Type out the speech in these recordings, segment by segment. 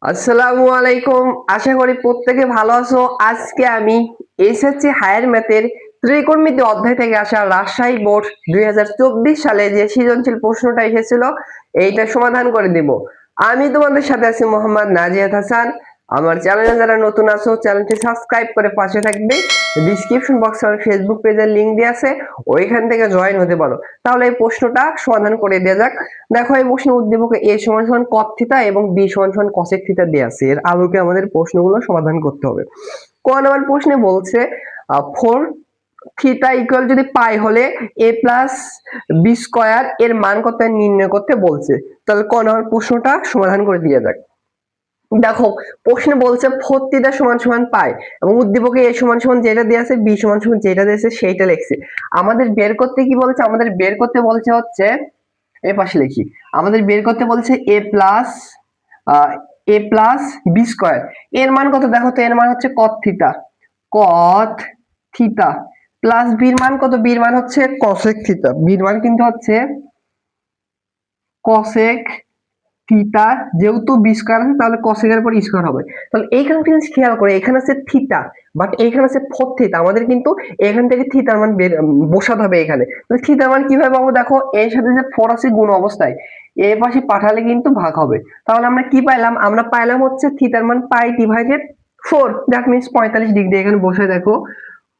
আসসালামু আলাইকুম। আশা করি প্রত্যেকে ভালো আছো। আজকে আমি এসএসসি হায়ার ম্যাথের ত্রিকোণমিতি অধ্যায় থেকে আসা রাজশাহী বোর্ড 2024 সালে যে সৃজনশীল প্রশ্নটা এসেছিল এইটা সমাধান করে দিব। আমি তোমাদের সাথে আছি মোহাম্মদ নাজিয়াত হাসান। আমার চ্যানেলে যারা নতুন আছো চ্যানেলটি সাবস্ক্রাইব করে পাশে থাকবে। ডিসক্রিপশন বক্সে আমার ফেসবুক পেজের লিংক দেওয়া আছে, ওইখান থেকে জয়েন হতে পারো। তাহলে এই প্রশ্নটা সমাধান করে দেওয়া যাক। দেখো এই প্রশ্নের উদ্দীপকে a সমান সমান cot থিটা এবং b সমান সমান cosec থিটা দেয়া আছে। এর আলোকে আমাদের প্রশ্নগুলো সমাধান করতে হবে। ক নাম্বার প্রশ্নে বলছে 4 থিটা ইকুয়াল যদি পাই হলে a প্লাস b স্কয়ার এর মান কত নির্ণয় করতে বলছে। তাহলে ক নাম্বার প্রশ্নটা সমাধান করে দিয়ে যাক। দেখো প্রশ্নে বলছে 4 থিটা সমান সমান পাই এবং উদ্দীপকে a সমান সমান যেটা দেয়া আছে b সমান সমান যেটা দিয়েছে সেইটা লিখছি। আমাদের বের করতে কি বলছে? আমাদের বের করতে বলছে হচ্ছে এ পাশে লিখি। আমাদের বের করতে বলছে a প্লাস বি স্কয়ার এর মান কত? দেখো তো এর মান হচ্ছে cot থিটা প্লাস বির মান কত? বির মান হচ্ছে cosec থিটা। বির মান কিন্তু হচ্ছে cosec থিটা। যেহেতু বি স্কয়ার আছে তাহলে cosec এর পর স্কয়ার হবে। তাহলে এইখানে একটা জিনিস খেয়াল করে, এখানে আছে থিটা বাট এইখানে আছে 4 থিটা। আমাদের কিন্তু এখান থেকে থিটার মান বসাতে হবে এখানে। তাহলে থিটার মান কিভাবে পাবো? দেখো এর সাথে যে 4 আছে গুণ অবস্থায় এই পাশে পাঠালে কিন্তু ভাগ হবে। তাহলে আমরা কি পাইলাম? আমরা পাইলাম হচ্ছে থিটার মান পাই ডিভাইডেড 4, দ্যাট মিন্স 45 ডিগ্রি। এখানে বসে দেখো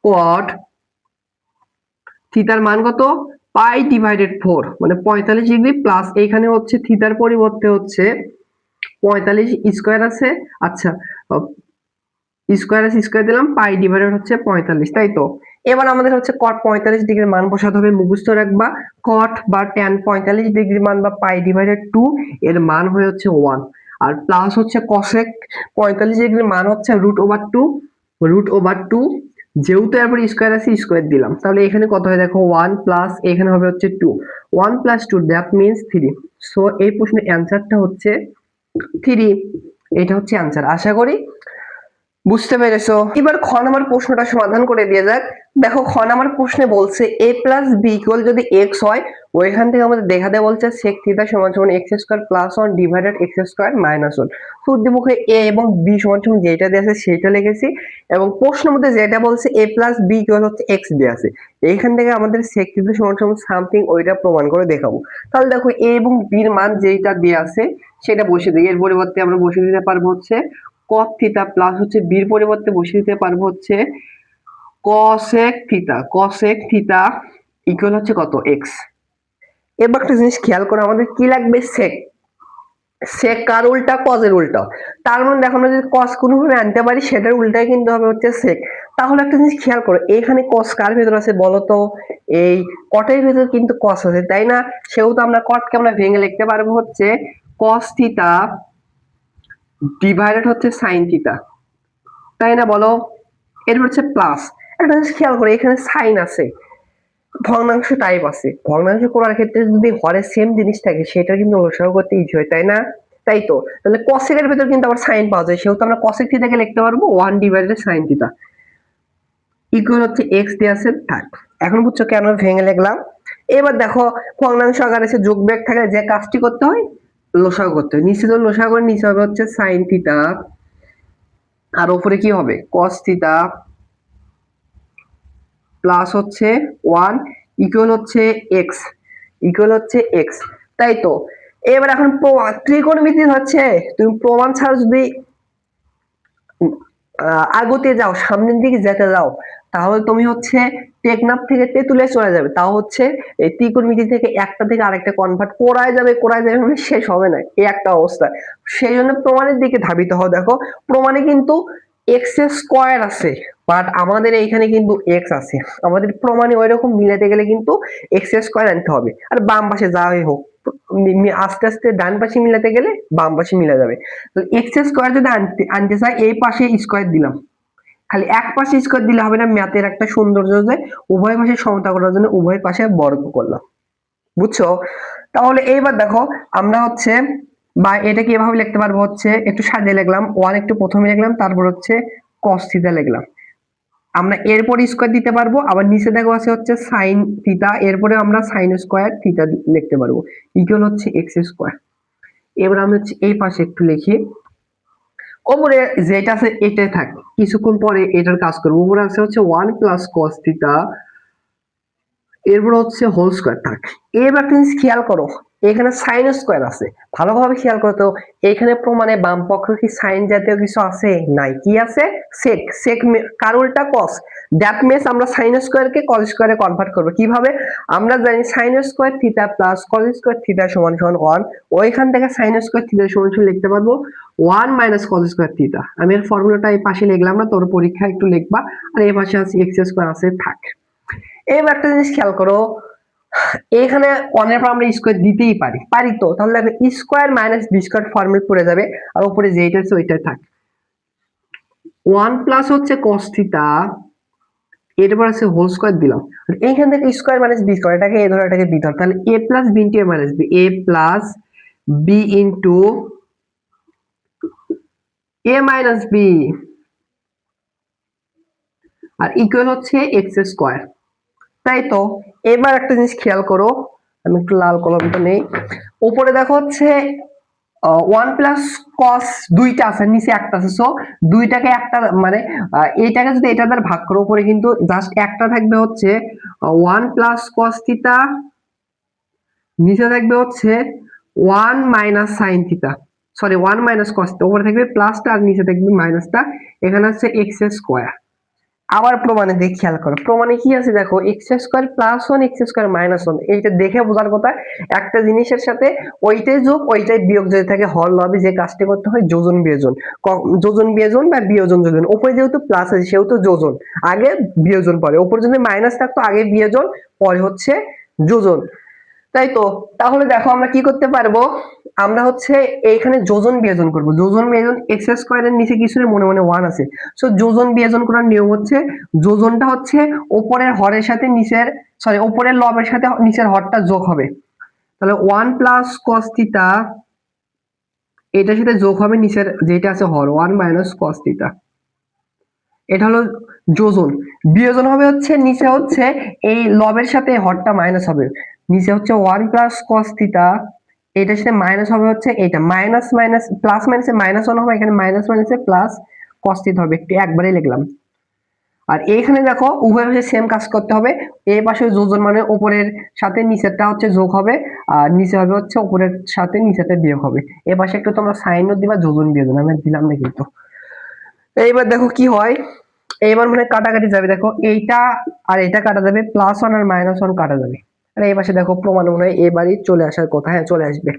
cot থিটার মান কত? পাই ডিভাইডেড 4 মানে 45 ডিগ্রি প্লাস এখানে হচ্ছে থিটার পরিবর্তে হচ্ছে 45 স্কয়ার আছে। আচ্ছা স্কয়ার আছে, স্কয়ার দিলাম, পাই ডিভাইডেড হচ্ছে 45, তাই তো? এবার আমাদের হচ্ছে cot 45 ডিগ্রির মান বসাতে হবে। মুখস্থ রাখবা cot বা tan 45 ডিগ্রির মান বা পাই ডিভাইডেড 2 এর মান হয়ে হচ্ছে 1 আর প্লাস হচ্ছে cosec 45 ডিগ্রির মান হচ্ছে √2 যেহেতু এরপর স্কয়ার আছে স্কয়ার দিলাম। তাহলে এখানে কত হয় দেখো 1 প্লাস এখানে হবে হচ্ছে 2, 1 প্লাস 2 দ্যাট মিন্স 3। সো এই প্রশ্নের অ্যানসারটা হচ্ছে 3। এটা হচ্ছে অ্যানসার। আশা করি বুঝতে পেরেছো। এবার খ নাম্বার প্রশ্নটা সমাধান করে দিয়ে যাক। দেখো খ নাম্বার প্রশ্নে বলছে a প্লাস বি ইকুয়াল যদি x হয় ওইখান থেকে আমাদের দেখাতে বলছে sec থিটা সমান সমান x square plus 1 divided x square minus 1। উদ্দীপকে a এবং b সমান সমান যেটা দেয়া আছে সেটা লিখেছি এবং প্রশ্নের মধ্যে যেটা বলছে a প্লাস বি ইকুয়াল হচ্ছে x দেয়া আছে। এইখান থেকে আমাদের sec থিটা সমান সমান সামথিং ওইটা প্রমাণ করে দেখাবো। তাহলে দেখো a এবং b এর মান যেটা দেয়া আছে সেটা বসিয়ে দিই। এর পরিবর্তে আমরা বসিয়ে দিতে পারবো হচ্ছে cot থিটা প্লাস হচ্ছে b এর পরিবর্তে বসিয়ে দিতে পারবো হচ্ছে cosec থিটা ইকুয়াল হচ্ছে কত? x। এবার একটা জিনিস খেয়াল করো, আমাদের কি লাগবে? sec। sec কার উল্টা? cos এর উল্টা। তার মানে দেখো আমরা যদি cos কোনোভাবে আনতে পারি সেটার উল্টাই কিন্তু হবে হচ্ছে sec। তাহলে একটা জিনিস খেয়াল করো, এখানে cos কার ভেতর আছে বলো তো? এই cot এর ভেতর কিন্তু cos আছে, তাই না? সেহেতু আমরা cot কে আমরা ভেঙে লিখতে পারবো হচ্ছে cos থিটা ডিভাইডেড হচ্ছে sin থিটা, তাই না বলো? এর হচ্ছে প্লাস। একটা জিনিস খেয়াল করে, এখানে সাইন আছে, ভগ্নাংশ টাইপ আছে। ভগ্নাংশ করার ক্ষেত্রে যদি হরে সেম জিনিস থাকে সেটা কিন্তু লসাগু করতে ইজি হয়, তাই না? তাই তো। তাহলে cosec এর ভেতর কিন্তু আবার সাইন পাওয়া যায়, সেহেতু আমরা cosec থিটাকে লিখতে পারবো 1 ডিভাইডেড sin থিটা ইকুয়াল হচ্ছে x দিয়ে আছে থাক। এখন বুঝছো কেন ভেঙে লিখলাম? এবার দেখো ভগ্নাংশ আকারে এসে যোগ বিয়োগ থাকলে যে কাজটি করতে হয় লসাগু করতে হয়। নিচে তো লসাগু করে নিচে হবে হচ্ছে sin থিটা আর উপরে কি হবে? cos থিটা প্লাস হচ্ছে 1 ইকুয়াল হচ্ছে x, তাই তো? এবার এখন ত্রিকোণমিতি হচ্ছে তুমি প্রমাণ ছাড়া যদি আগুতে যাও, সামনের দিকে যেতে যাও, তাহলে তুমি হচ্ছে টেকনাফ থেকে তেঁতুলিয়া চলে যাবে, তাও হচ্ছে এই ত্রিকোণমিতি থেকে একটা থেকে আরেকটা কনভার্ট করায় যাবে মানে শেষ হবে না, এই একটা অবস্থা। সেই জন্য প্রমাণের দিকে ধাবিত হও। দেখো প্রমাণে কিন্তু এক্স স্কয়ার আছে বাট আমাদের এইখানে কিন্তু এক্স আছে। আমাদের প্রমাণে ওইরকম মিলাতে গেলে কিন্তু এক্স স্কয়ার আনতে হবে। আর বাম পাশে যাই হোক আস্তে আস্তে ডান পাশে মিলাতে গেলে বাম পাশে মিলা যাবে। তো এক্স স্কয়ার যদি আনতে চাই এই পাশে স্কয়ার দিলাম, খালি এক পাশে স্কয়ার দিলে হবে না। ম্যাথের একটা সৌন্দর্য যে উভয় পাশে সমতা করার জন্য উভয় পাশে বর্গ করলাম, বুঝছো? তাহলে এইবার দেখো আমরা হচ্ছে বা এটাকে এভাবে লিখতে পারবো হচ্ছে একটু সাজিয়ে লিখলাম, 1 একটু প্রথমে লিখলাম, তারপর হচ্ছে cos থিটা লিখলাম। আমরা এরপর স্কয়ার দিতে পারবো, আবার নিচে দেখো আছে হচ্ছে sin থিটা, এরপরে আমরা sin স্কয়ার থিটা লিখতে পারবো ইকুয়াল হচ্ছে x স্কয়ার। এবার আমি হচ্ছে এই পাশে একটু লিখি, ওপরে যেটা আছে এটাই থাক, কিছুক্ষণ পরে এটার কাজ করবো। উপরে আছে হচ্ছে 1 + cos থিটা, এরপর হচ্ছে হোল স্কয়ার থাক। এবার তুমি খেয়াল করো, এখানে সাইন স্কয়ার আছে, ভালোভাবে খেয়াল করো তো। এখানে প্রমাণে বাম পক্ষ কি সাইন জাতীয় কিছু আছে? নাই। কি আছে? সেক। সেক কার উল্টা? কস। দ্যাট মিন্স আমরা সাইন স্কয়ারকে কস স্কয়ারে কনভার্ট করব কিভাবে? আমরা জানি sine square theta plus cos square theta সমান সমান 1। ওইখান থেকে সাইন স্কয়ার থিটা সমান সমান লিখতে পারবো 1 - cos স্কয়ার থিটা। আমি এর ফর্মুলাটা এই পাশে লিখলাম না, তোর পরীক্ষা একটু লিখবা। আর এই পাশে আছে এক্স স্কয়ার আছে থাক। এবার একটা জিনিস খেয়াল করো, এখানে অনের পর আমরা স্কয়ার দিতেই পারি তো, তাহলে দেখো square minus B square formula পড়ে যাবে, আর উপরে যেটা আছে ওইটাই থাক। 1 প্লাস হচ্ছে cos থিটা, এরপর আছে হোল স্কয়ার দিলাম, আর এইখান থেকে স্কয়ার মাইনাস বি স্কয়ার, এটাকে এ ধরো এটাকে বি ধরো, তাহলে a plus B into a minus B, a plus B into a minus B, আর ইকুয়াল হচ্ছে এক্স স্কয়ার। তাই তো। এবার একটা জিনিস খেয়াল করো, আমি একটু লাল কলমটা নেই। উপরে দেখো হচ্ছে 1 + cos দুইটা আছে, নিচে একটা আছে, সো দুইটাকে একটা মানে এইটাকে যদি এটা দ্বারা ভাগ করো, উপরে কিন্তু জাস্ট একটা থাকবে হচ্ছে 1 + cos থিটা, নিচে থাকবে হচ্ছে 1 - sin theta, sorry 1 - cos theta, উপরে থাকবে প্লাসটা আর নিচে থাকবে মাইনাসটা। এখানে হচ্ছে এক্স স্কয়ার। আবার প্রমাণে দেখে খেয়াল করো, প্রমাণে কি আছে দেখো, x square plus 1 x square minus 1, এইটা দেখে বোঝার কথা। একটা জিনিসের সাথে ওইটাই যোগ ওইটাই বিয়োগ যদি থাকে, হল হবে, যে কাজটি করতে হয় যোজন বিয়োজন, যোজন বিয়োজন বা বিয়োজন যোজন। উপরে যেহেতু প্লাস আছে সেহেতু যোজন, আগে বিয়োজন পরে। উপরে যদি মাইনাস থাকতো আগে বিয়োজন পরে হচ্ছে যোজন। তাই তো। তাহলে দেখো আমরা কি করতে পারবো, আমরা হচ্ছে এইখানে যোজন বিয়োজন করব। যোজন বিয়োজন এক্স স্কয়ারের নিচে কিছু নেই, মনে মনে 1 আছে। সো যোজন বিয়োজন করার নিয়ম হচ্ছে, যোজনটা হচ্ছে উপরের হরের সাথে নিচের, সরি উপরের লবের সাথে নিচের হরটা যোগ হবে। তাহলে 1 + cos থিটা এটার সাথে যোগ হবে নিচের যেটা আছে হর, 1 - cos থিটা। এটা হলো যোজন। বিয়োজন হবে হচ্ছে নিচে হচ্ছে এই লবের সাথে হরটা মাইনাস হবে, নিচে হচ্ছে 1 + cos থিটা, এটার সাথে মাইনাস হবে হচ্ছে এটা, মাইনাস মাইনাস প্লাস মাইনাসে মাইনাস 1 হবে, এখানে মাইনাস মাইনাসে প্লাস cos থিটা হবে, একটু একবারে লিখলাম। আর এইখানে দেখো উভয় পাশে সেম কাজ করতে হবে, এই পাশে যোজন মানে উপরের সাথে নিচেরটা হচ্ছে যোগ হবে, আর নিচে হবে হচ্ছে উপরের সাথে নিচেরটা বিয়োগ হবে। এই পাশে একটু তোমরা সাইনও দিবা, যোজন বিয়োজন আমি দিলাম না কিন্তু। এইবার দেখো কি হয়, এইবার মানে কাটাকাটি যাবে, দেখো এইটা আর এটা কাটা যাবে, +1 আর -1 কাটা যাবে। আর এই পাশে দেখো প্রমাণ মনে হয় এবারই চলে আসার কথা, হ্যাঁ চলে আসবে।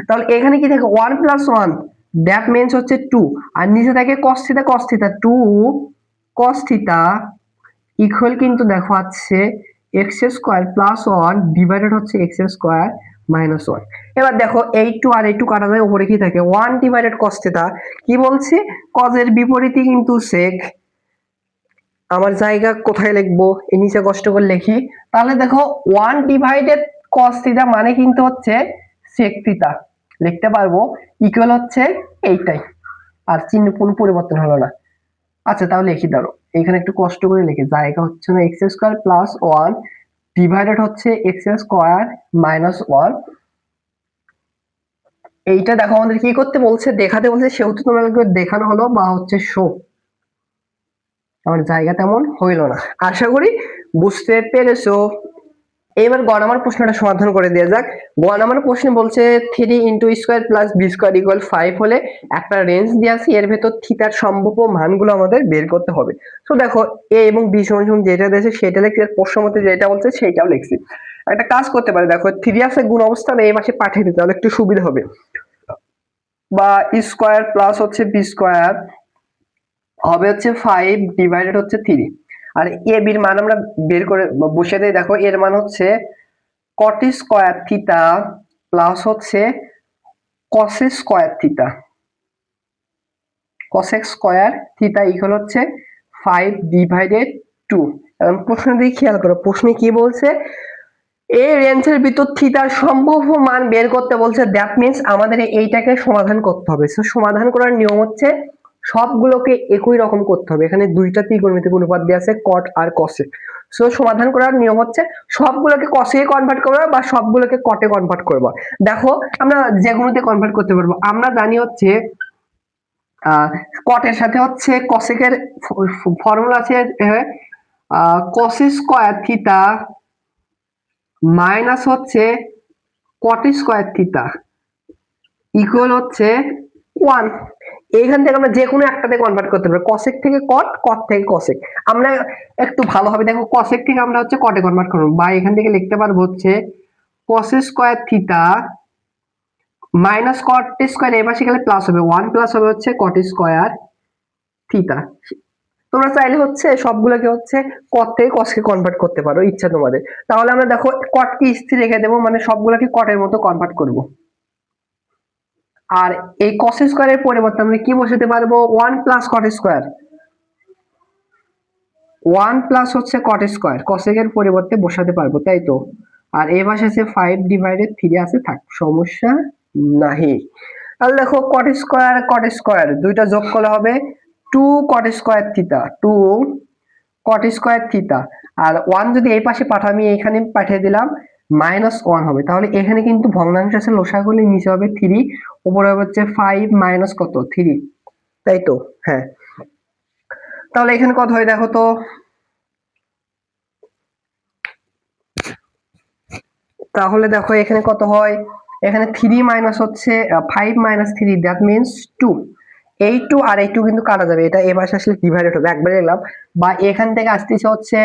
তাহলে এখানে কি দেখো 1 + 1, দ্যাট মিন্স হচ্ছে 2, আর নিচে থাকে cos theta, cos theta 2 cos theta equal কিন্তু দেখো আছে এক্স স্কয়ার প্লাস 1 ডিভাইডেড হচ্ছে এক্স স্কয়ার মাইনাস 1। এবার দেখো এই 2 আর এই 2 কাটা যায়, উপরে কি থাকে 1 ডিভাইডেড cos থিটা। কি বলছে, cos এর বিপরীতই কিন্তু sec। আমার জায়গা কোথায় লিখবো, এই নিচে কষ্ট করে লিখি। তাহলে দেখো 1 ডিভাইডেড cos থিটা মানে কিন্তু হচ্ছে sec থিটা, লিখতে পারবো ইকুয়াল হচ্ছে এইটাই, আর চিহ্ন কোনো পরিবর্তন হলো না। আচ্ছা তাহলে লিখি, দাঁড়ো এখানে একটু কষ্ট করে লিখি, জায়গা হচ্ছে না এক্স স্কয়ার প্লাস 1 ডিভাইডেড হচ্ছে এক্স স্কয়ার মাইনাস 1। এইটা দেখো আমাদের কি করতে বলছে, দেখাতে বলছে, সেহেতু তোমাদেরকে দেখানো হলো বা হচ্ছে শো। আমার জায়গা তেমন হইল না, আশা করি বুঝতে পেরেছো। এবার গ নাম্বার প্রশ্নটা সমাধান করে দেওয়া যাক। গ নাম্বার প্রশ্নে বলছে 3 * স্কয়ার + বি স্কয়ার = 5 হলে একটা রেঞ্জ দিয়ে আছে, এর ভেতর থিটার সম্ভাব্য মানগুলো আমাদের বের করতে হবে। তো দেখো এ এবং বি সমান সমান যেটা দিয়েছে সেটা লিখছি, আর প্রশ্ন মতে যেটা বলছে সেটাও লিখছি। একটা কাজ করতে পারে, দেখো 3 আছে গুণ অবস্থানে এই পাশে পাঠিয়ে দিতে, তাহলে একটু সুবিধা হবে। বা স্কয়ার প্লাস হচ্ছে বি স্কয়ার হবে হচ্ছে 5 ডিভাইডেড হচ্ছে 3, আর এ বির মান আমরা বের করে বসিয়ে দেই। দেখো এর মান হচ্ছে cot স্কয়ার থিটা প্লাস হচ্ছে cos square theta, cos square theta equal হচ্ছে 5 ডিভাইডেড 2। এবং প্রশ্ন দিয়ে খেয়াল করো, প্রশ্নে কি বলছে, এই রেঞ্জের ভিতর থিটার সম্ভাব্য মান বের করতে বলছে, দ্যাট মিন্স আমাদের এইটাকে সমাধান করতে হবে। সো সমাধান করার নিয়ম হচ্ছে সবগুলোকে একই রকম করতে হবে। এখানে দুইটা ত্রিকোণমিতিক অনুপাত দেওয়া আছে, cot আর cos এ। সো সমাধান করার নিয়ম হচ্ছে সবগুলোকে cos এ কনভার্ট করবা বা সবগুলোকে cot এ কনভার্ট করবা। দেখো আমরা যেগুলোতে কনভার্ট করতে পারবো, আমরা জানি হচ্ছে কটের সাথে হচ্ছে কসেকের ফর্মুলা আছে কস স্কয়ার থিটা মাইনাস হচ্ছে কট স্কয়ার থিটা ইকুয়াল হচ্ছে 1। এইখান থেকে আমরা যে কোনো একটাতে কনভার্ট করতে পারবো, কসেক থেকে কট, কট থেকে কসেক। আমরা একটু ভালোভাবে দেখো, কসেক থেকে আমরা হচ্ছে কটে কনভার্ট করবো, বা এখান থেকে লিখতে পারবো হচ্ছে কস স্কয়ার থিটা মাইনাস কট স্কয়ার, এই পাশে গেলে প্লাস হবে 1 প্লাস হবে হচ্ছে কট স্কয়ার থিটা। তোমরা চাইলে হচ্ছে সবগুলোকে হচ্ছে কট থেকে কসকে কনভার্ট করতে পারো, ইচ্ছা তোমাদের। তাহলে আমরা দেখো কটকে স্থির রেখে দেবো, মানে সবগুলোকে কটের মতো কনভার্ট করব। আর এই কস স্কয়ারের পরিবর্তে আমরা কি বসাতে পারবো, 1 প্লাস কট স্কয়ার, 1 প্লাস হচ্ছে কট স্কয়ার কসেকের পরিবর্তে বসাতে পারবো, তাই তো। আর এই পাশে আছে 5 ডিভাইডেড 3 আছে, থাক, সমস্যা নাহি। তাহলে দেখো কট স্কয়ার দুইটা যোগ করলে হবে 2 cot square theta, 2 cot square theta. আর 1 যদি এই পাশে পাঠাও, আমি এখানে পাঠিয়ে দিলাম, -1 হবে। তাহলে এখানে কিন্তু ভগ্নাংশ আছে, লসাগুলি নিচে হবে 3, উপরে হচ্ছে 5 মাইনাস কত 3, তাই তো। হ্যাঁ, তাহলে এখানে কত হয় দেখো তো, তাহলে দেখো এখানে কত হয়, এখানে 3 মাইনাস হচ্ছে 5 মাইনাস 3, দ্যাট মিন্স 2। এই 2 আর এই 2 কিন্তু কাটা যাবে, এটা এ পাশে আসলে ডিভাইডেড হবে, একবারে নিলাম। বা এখান থেকে আসতেছে হচ্ছে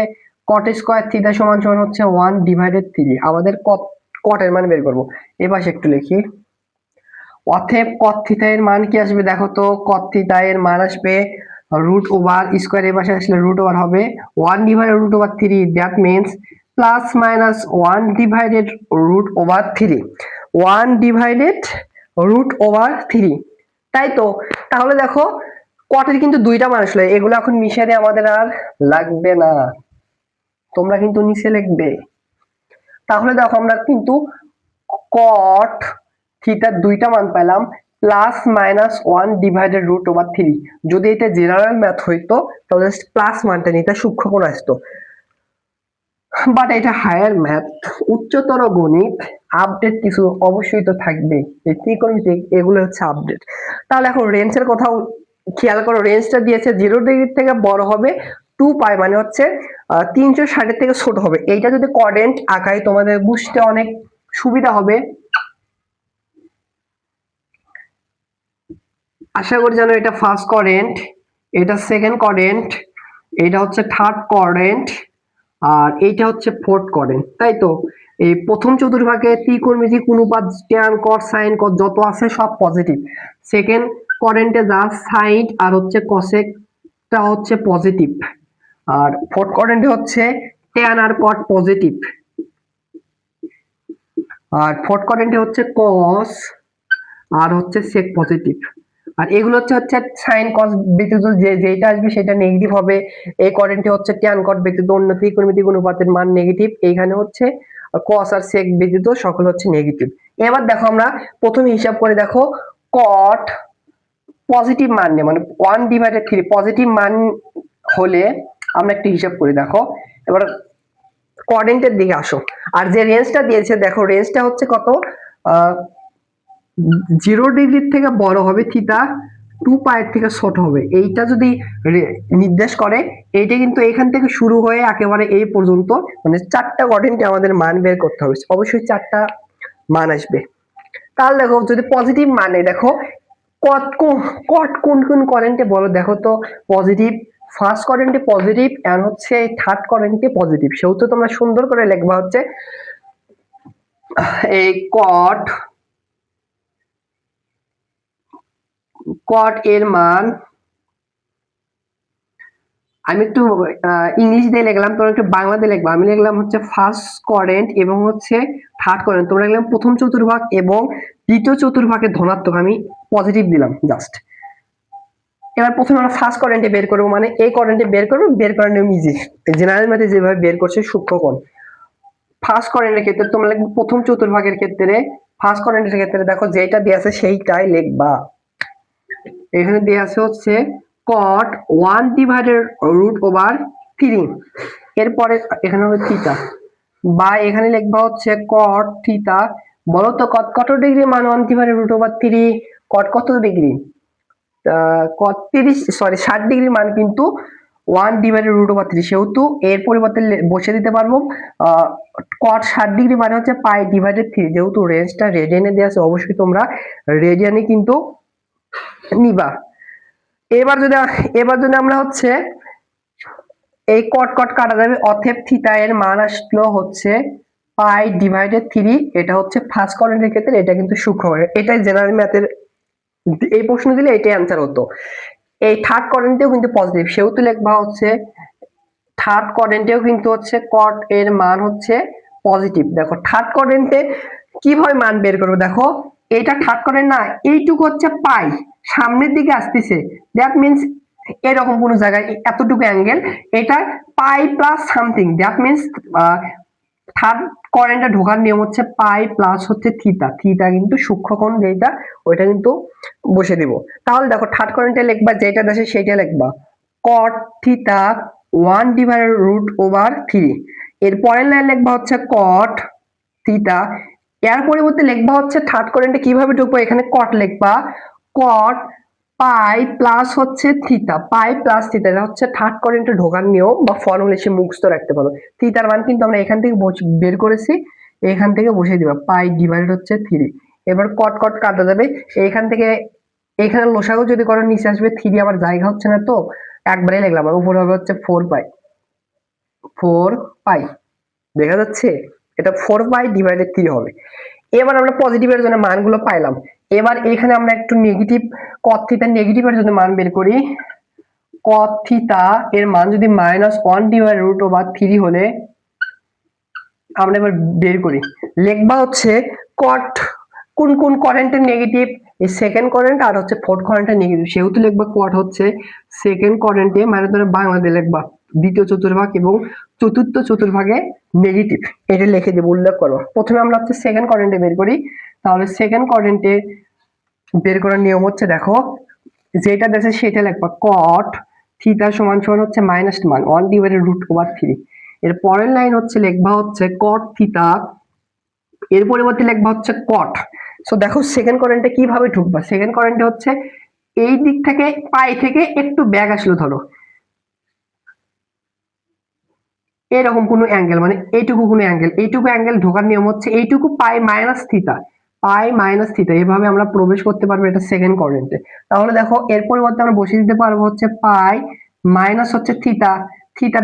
কট স্কয়ার থিটা সমান সমান হচ্ছে 1 ডিভাইডেড 3। আমাদের কটের মান বের করব, এই পাশে একটু লিখি। অতএব কট থিটা এর মান কি আসবে দেখো তো, কট থিটা এর মান আসবে রুট ওভার স্কয়ার, এর পাশে আসলে রুট ওভার হবে 1 divided root over 3, that means plus minus 1 divided root over 3, 1 divided root over 3, তাই তো। তাহলে দেখো কটের কিন্তু দুইটা মান আসলে, এগুলো এখন মিশিয়ে দিয়ে আমাদের আর লাগবে না, তোমরা কিন্তু নিচে লিখবে। তাহলে দেখো আমরা কিন্তু কট থিটার দুইটা মান পেলাম, plus minus 1 divided root over 3। যদি এটা জেনারেল ম্যাথ হইতো তাহলে প্লাস মানটা নিতে সূক্ষ্ম কোণ আসতো, বাট এটা হায়ার ম্যাথ, উচ্চতর গণিত, আপডেট কিছু অবশ্যই তো থাকবে, এই ত্রিকোণমিতিক এগুলো হচ্ছে আপডেট। তাহলে এখন রেঞ্জের কথাও খেয়াল করো, রেঞ্জটা দিয়েছে 0 ডিগ্রি থেকে বড় হবে 2 পাই, মানে হচ্ছে 360 থেকে ছোট হবে। এইটা যদি কোঅর্ডিনেট আঁকাই তোমাদের বুঝতে অনেক সুবিধা হবে, আশা করি জানো। এটা ফার্স্ট কোঅর্ডিনেট, এটা সেকেন্ড কোঅর্ডিনেট, এটা হচ্ছে থার্ড কোঅর্ডিনেট, আর এইটা হচ্ছে ফোর্থ কোঅর্ডিনেট, তাই তো। এই প্রথম চতুর্ভাগে ত্রিকোণমিতিক অনুপাত ট্যান কট সাইন কট যত আছে সব পজিটিভ। সেকেন্ড কোঅর্ডিনেটে যা সাইন আর হচ্ছে কসেকটা হচ্ছে পজিটিভ, আর ফোর্থ কোঅর্ডিনেটে হচ্ছে ট্যান আর কট পজিটিভ, আর ফোর্থ কোঅর্ডিনেটে হচ্ছে কস আর হচ্ছে সেক পজিটিভ। আর এগুলো হচ্ছে সাইন কস ব্যতীত যেটা আসবে সেটা নেগেটিভ হবে। এই কোঅর্ডিনেটে হচ্ছে ট্যান কট ব্যতীত অন্য ত্রিকোণমিতিক অনুপাতের মান নেগেটিভ, এইখানে হচ্ছে কস আর সেক ব্যতীত সকল হচ্ছে নেগেটিভ। এবার দেখো আমরা প্রথমে হিসাব করে দেখো, কট পজিটিভ মান নিয়ে, মানে 1 ডিভাইডেড 3 পজিটিভ মান হলে আমরা একটু হিসাব করি দেখো। এবার কোঅর্ডিনেটের দিকে আসো, আর যে রেঞ্জটা দিয়েছে দেখো, রেঞ্জটা হচ্ছে কত, 0 ডিগ্রি থেকে বড় হবে থিটা, 2 পাই থেকে ছোট হবে, এইটা যদি নির্দেশ করে। এইটা কিন্তু এখান থেকে শুরু হয়ে একেবারে এই পর্যন্ত, মানে 4টা কোঅর্ডিনেটে আমাদের মান বের করতে হবে, অবশ্যই 4টা মান আসবে। তাহলে দেখো যদি পজিটিভ মানে দেখো, কট কোন কোন কোঅর্ডিনেটে বলো দেখো তো, পজিটিভ, ফার্স্ট কোঅর্ডিনেটে পজিটিভ এন্ড হচ্ছে থার্ড কোঅর্ডিনেটে পজিটিভ, সেহেতু তোমরা সুন্দর করে লিখবা হচ্ছে এই কট এর মান, আমি একটু ইংলিশ দিয়ে লিখলাম, তোমরা একটু বাংলা দিয়ে লিখবা। আমি লিখলাম হচ্ছে ফার্স্ট কোঅর্ডিনেট এবং হচ্ছে থার্ড কোঅর্ডিনেট, তোমরা লিখলাম প্রথম চতুর্ভাগ এবং দ্বিতীয় চতুর্ভাগে ধনাত্মক, আমি পজিটিভ দিলাম জাস্ট। এবার প্রথমে আমরা ফার্স্ট কোঅর্ডিনেটে বের করব, মানে এই কোঅর্ডিনেটে বের করব, বের করার নিয়ম ইজি, জেনারেল ম্যাথে যেভাবে বের করছে সূক্ষ্মকোণ। ফার্স্ট কোঅর্ডিনেটের ক্ষেত্রে তোমরা লিখবে প্রথম চতুর্ভাগের ক্ষেত্রে, ফার্স্ট কোঅর্ডিনেটের ক্ষেত্রে দেখো যেটা দেয়া আছে সেইটাই লিখবা। এখানে দেয়া আছে হচ্ছে cot 1 ডিভাইডেড রুট ওভার 3, এরপরে এখানে হবে থিটা, বা এখানে লিখবা হচ্ছে cot থিটা। বলো তো কত ডিগ্রি, মান 1 ডিভাইডেড রুট ওভার 3, cot কত ডিগ্রি, cot 60 ডিগ্রির মান কিন্তু 1/√3, সেহেতু এর পরিবর্তে বসে দিতে পারবো cot 60 ডিগ্রি মানে হচ্ছে π/3। যেহেতু রেঞ্জটা রেডিয়ানে দেওয়া আছে, অবশ্যই তোমরা রেডিয়ানে কিন্তু নিবা। এবার যদি আমরা হচ্ছে এই কট কাটা যাবে, অতএব থিটা এর মান আসলো হচ্ছে π/3। এটা হচ্ছে ফার্স্ট কোয়াড্রেন্টের ক্ষেত্রে, এটা কিন্তু সূক্ষ্ম কোণ। এটাই জেনারেল ম্যাথের এই প্রশ্ন দিলে এটাই অ্যান্সার হতো। এই থার্ড কোয়াড্রেন্টেও কিন্তু পজিটিভ, সেহেতু লিখবা হচ্ছে থার্ড কোয়াড্রেন্টেও কিন্তু হচ্ছে কট এর মান হচ্ছে পজিটিভ। দেখো থার্ড কোয়াড্রেন্টে কিভাবে মান বের করবো, দেখো এটা থার্ড কোয়াড্রেন্ট না, এইটুকু হচ্ছে পাই, সামনের দিকে আসতেছে, দ্যাট মিন্স এরকম কোন জায়গায় এতটুকু অ্যাঙ্গেল, এটা pi plus something, that means third কোয়াড্রেন্টে ঢোকার নিয়ম হচ্ছে পাই প্লাস হচ্ছে থিটা। থিটা কিন্তু সূক্ষ্মকোণ যেটা, ওইটা কিন্তু বসে দিব। তাহলে দেখো থার্ড কোয়াড্রেন্টে লিখবা যেটা দেশে সেটা লিখবা কট থিটা 1/√3। এর পরের লাইন লিখবা হচ্ছে কট থিটা, এর পরিবর্তে লিখবা হচ্ছে থার্ড কোয়াড্রেন্টে কিভাবে ঢুকবো, এখানে কট লিখবা কট পাই প্লাস হচ্ছে থিটা, পাই প্লাস থিটা। এটা হচ্ছে থার্ড কোয়াড্রেন্টে ঢোকার নিয়ম বা ফর্মুলা এসে মুখস্থ রাখতে পারো। থিটার মান কিন্তু আমরা এখান থেকে বের করেছি, এখান থেকে বসিয়ে দিবা π/3। এবার কট কাটা যাবে, এখান থেকে এখানে লসাগু যদি করো নিচে আসবে 3, আবার জায়গা হচ্ছে না তো একবারে লিখলাম, আর উপরে হবে হচ্ছে 4π। দেখা যাচ্ছে এটা 4π/3 হবে। এবার আমরা পজিটিভের জন্য মানগুলো পাইলাম। এবার এখানে আমরা একটু নেগেটিভ cot থিটা নেগেটিভের জন্য মান বের করি। cot থিটা এর মান যদি -1/√3 হলে আমরা এবার বের করি, লিখবা হচ্ছে cot কোন কোয়াড্রেন্টের নেগেটিভ, এই সেকেন্ড কোয়াড্রেন্ট আর হচ্ছে ফোর্থ কোয়াড্রেন্টের নেগেটিভ, সেহেতু লিখবা cot হচ্ছে সেকেন্ড কোয়াড্রেন্টে, মানে ধরো বাংলাতে লিখবা দ্বিতীয় চতুর্ভাগ এবং চতুর্থ চতুর্ভাগে নেগেটিভ, এটা লিখে দেব, উল্লেখ করো। প্রথমে আমরা হচ্ছে সেকেন্ড কোয়াড্রেন্টে বের করি, তাহলে সেকেন্ড কোয়াড্রেন্টে বের করার নিয়ম হচ্ছে, দেখো যেটা দেশে সেটা লিখবা cot থিটা সমান হচ্ছে -1/√3। এর পরের লাইন হচ্ছে লিখবা হচ্ছে cot থিটা, এর পরিবর্তে লিখবা হচ্ছে cot। সো দেখো সেকেন্ড কোয়াড্রেন্টে কিভাবে ঢুকবা, সেকেন্ড কোয়াড্রেন্টে হচ্ছে এই দিক থেকে পাই থেকে একটু ব্যাক আসলো, ধরো এরকম কোনো অ্যাঙ্গেল, মানে এইটুকু কোনো অ্যাঙ্গেল, এইটুকু অ্যাঙ্গেল ঢোকার নিয়ম হচ্ছে এইটুকু π-থিটা, এভাবে আমরা প্রবেশ করতে পারবো এটা সেকেন্ড কোয়াড্রেন্টে। তাহলে দেখো এর পরিবর্তে আমরা বসিয়ে দিতে পারবো হচ্ছে পাই মাইনাস হচ্ছে থিটা,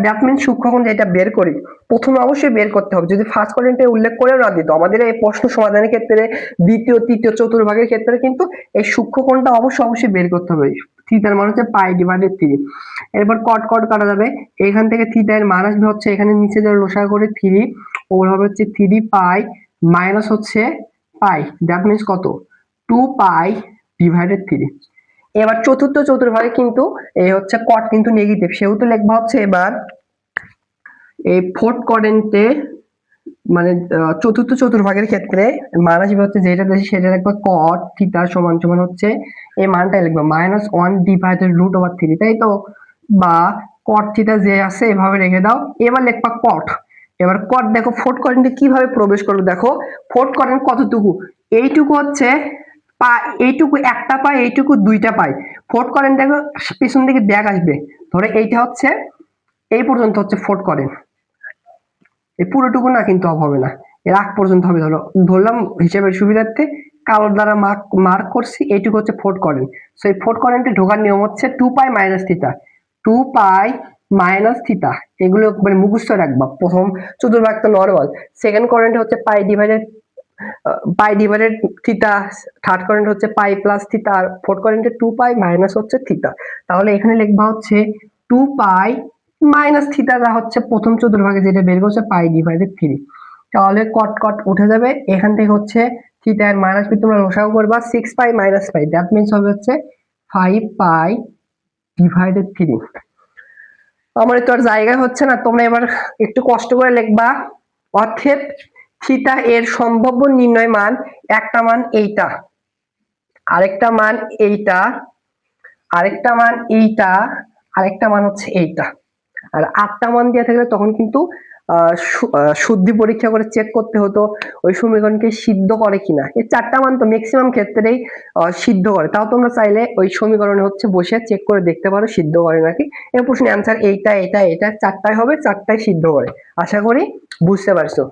দ্যাট মিন্স সূক্ষ্মকোণ যেটা বের করি প্রথমে অবশ্যই বের করতে হবে, যদি ফার্স্ট কোয়াড্রেন্টে উল্লেখ করে না দিত আমাদের এই প্রশ্ন সমাধানের ক্ষেত্রে দ্বিতীয় তৃতীয় চতুর্ভাগের ক্ষেত্রে কিন্তু এই সূক্ষ্মকোণটা অবশ্যই বের করতে হবে। থিটার মান হচ্ছে π/3। এরপর কট কাটা যাবে, এখান থেকে থিটা এর মান আসবে হচ্ছে এখানে নিচে যে লসাগু করে 3, ওর হবে হচ্ছে 3π মাইনাস হচ্ছে পাই, দ্যাট মিন্স কত 2π/3। এবার চতুর্থ চতুর্ভাগে কিন্তু এই হচ্ছে কট কিন্তু নেগেটিভ, সেহেতু লিখবা হচ্ছে এবার এই ফোর্থ কোয়াড্রেন্টে মানে চতুর্থ চতুর্ভাগের ক্ষেত্রে মান আসবে হচ্ছে যেটা দেশে সেটা লিখবা cot থিটা সমান হচ্ছে এই মানটা লিখবা -1/√3, তাই তো, বা cot থিটা যে আছে এভাবে রেখে দাও। এবার লিখবা cot। এবার cot দেখো ফোর্থ কোয়াড্রেন্টে কিভাবে প্রবেশ করবে, দেখো ফোর্থ কোয়াড্রেন্ট কতটুকু, এইটুকু হচ্ছে এইটুকু একটা পাই, এইটুকু দুইটা পাই। ফোর্থ কোয়াড্রেন্ট দেখো পিছন দিকে ব্যাক আসবে, ধরো এইটা হচ্ছে এই পর্যন্ত হচ্ছে ফোর্থ কোয়াড্রেন্ট, এই পুরোটুকু না কিন্তু অফ হবে না, এর আগ পর্যন্ত হবে, ধরলাম হিসেবের সুবিধার্থে কালোর দ্বারা মার্ক করছি, এইটুকু হচ্ছে ফোর্থ কোয়াড্রেন্ট। সো এই ফোর্থ কোয়াড্রেন্টে ঢোকার নিয়ম হচ্ছে 2π - থিটা, এগুলো মানে মুখস্থ রাখবা। প্রথম চতুর্ভাগ তো নরমাল, সেকেন্ড কোয়াড্রেন্টে হচ্ছে পাই ডিভাইডেড থিটা, থার্ড কোয়াড্রেন্ট হচ্ছে পাই প্লাস থিটা, আর ফোর্থ কোয়াড্রেন্টে 2π মাইনাস হচ্ছে থিটা। তাহলে এখানে লিখবা হচ্ছে 2π - থিটা, যা হচ্ছে প্রথম চতুর্ভাগে যেটা বের করছে π/3। তাহলে কট উঠে যাবে, এখান থেকে হচ্ছে থিটা এর মাইনাস বি তোমরা লসাগু করবা 6π - পাই, দ্যাট মিন্স হবে হচ্ছে 5π/3। আমার তো আর জায়গায় হচ্ছে না, তোমরা এবার একটু কষ্ট করে লিখবা। অতএব থিটা এর সম্ভাব্য নির্ণয় মান, একটা মান এইটা, আরেকটা মান এইটা, আরেকটা মান এইটা, আরেকটা মান হচ্ছে এইটা, আর 8টা মান দেওয়া থাকলে তখন কিন্তু শুদ্ধি পরীক্ষা করে চেক করতে হতো ওই সমীকরণকে সিদ্ধ করে কিনা। এই 4টা মান তো ম্যাক্সিমাম ক্ষেত্রেই সিদ্ধ করে, তাও তোমরা চাইলে ওই সমীকরণে হচ্ছে বসে চেক করে দেখতে পারো সিদ্ধ করে নাকি। এই প্রশ্নের অ্যান্সার এইটা এটা এটা 4টাই হবে, 4টাই সিদ্ধ করে। আশা করি বুঝতে পারছো।